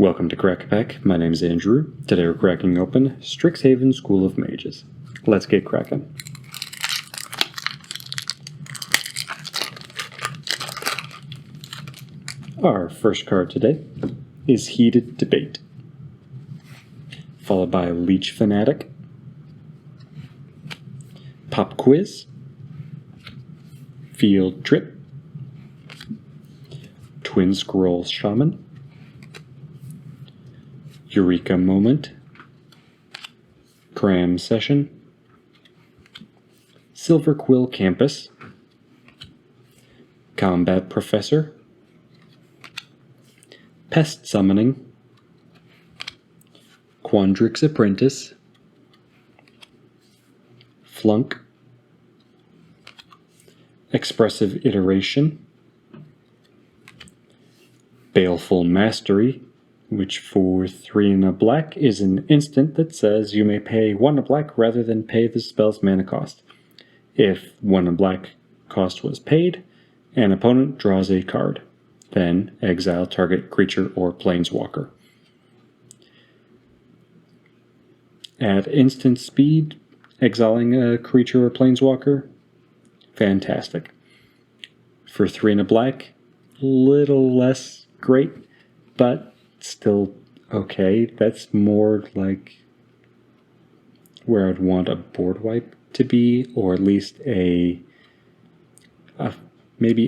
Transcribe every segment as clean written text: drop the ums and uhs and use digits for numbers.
Welcome to Crack a Pack. My name is Andrew. Today we're cracking open Strixhaven School of Mages. Let's get cracking. Our first card today is Heated Debate, followed by Leech Fanatic, Pop Quiz, Field Trip, Twin Scroll Shaman, Eureka Moment, Cram Session, Silver Quill Campus, Combat Professor, Pest Summoning, Quandrix Apprentice, Flunk, Expressive Iteration, Baleful Mastery, which for 3 and a black is an instant that says you may pay 1 a black rather than pay the spell's mana cost. If 1 a black cost was paid, an opponent draws a card. Then exile target creature or planeswalker. At instant speed, exiling a creature or planeswalker, fantastic. For 3 and a black, little less great, but still okay. That's more like where I'd want a board wipe to be, or at least maybe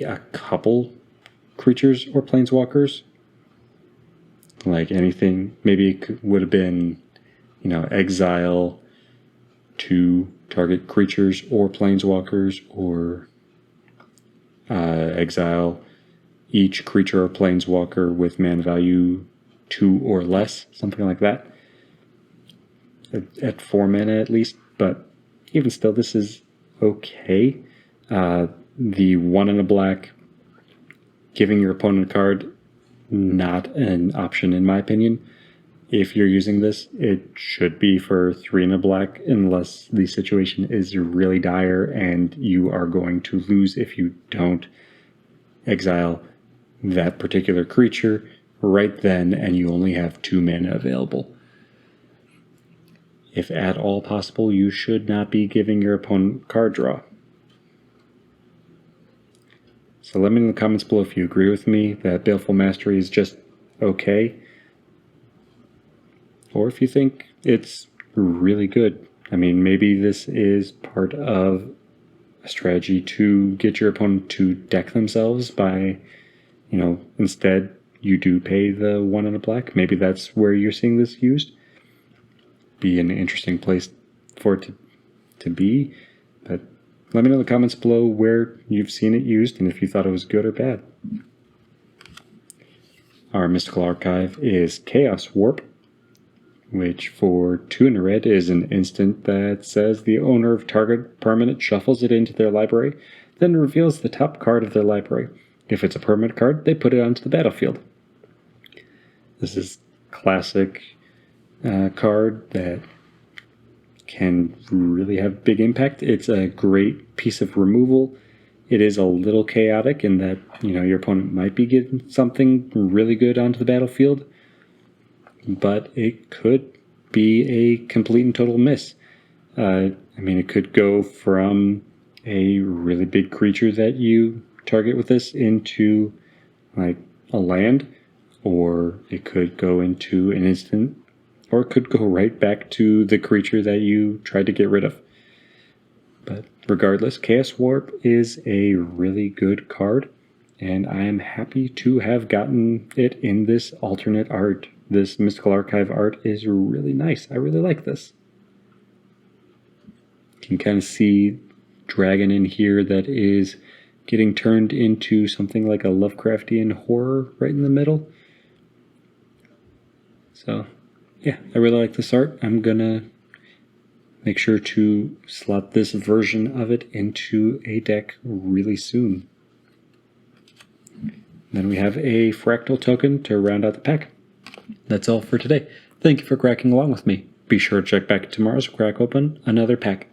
a couple creatures or planeswalkers. Like anything, maybe it would have been, exile 2 target creatures or planeswalkers, or exile each creature or planeswalker with mana value 2 or less, something like that. At 4 mana at least, but even still, this is okay. The 1 and a black, giving your opponent a card, not an option in my opinion. If you're using this, it should be for 3 and a black, unless the situation is really dire and you are going to lose if you don't exile that particular creature right then and you only have 2 mana available. If at all possible, you should not be giving your opponent card draw. So let me know in the comments below if you agree with me that Baleful Mastery is just okay, or if you think it's really good. I mean, maybe this is part of a strategy to get your opponent to deck themselves by, instead you do pay the 1 and a black. Maybe that's where you're seeing this used. Be an interesting place for it to be, but let me know in the comments below where you've seen it used and if you thought it was good or bad. Our Mystical Archive is Chaos Warp, which for 2 and a red is an instant that says the owner of target permanent shuffles it into their library, then reveals the top card of their library. If it's a permanent card, they put it onto the battlefield. This is classic card that can really have big impact. It's a great piece of removal. It is a little chaotic in that, your opponent might be getting something really good onto the battlefield, but it could be a complete and total miss. It could go from a really big creature that you target with this into like a land, or it could go into an instant, or it could go right back to the creature that you tried to get rid of. But regardless, Chaos Warp is a really good card, and I am happy to have gotten it in this alternate art. This Mystical Archive art is really nice. I really like this. You can kind of see dragon in here that is getting turned into something like a Lovecraftian horror right in the middle. So, yeah, I really like this art. I'm gonna make sure to slot this version of it into a deck really soon. Then we have a fractal token to round out the pack. That's all for today. Thank you for cracking along with me. Be sure to check back tomorrow to crack open another pack.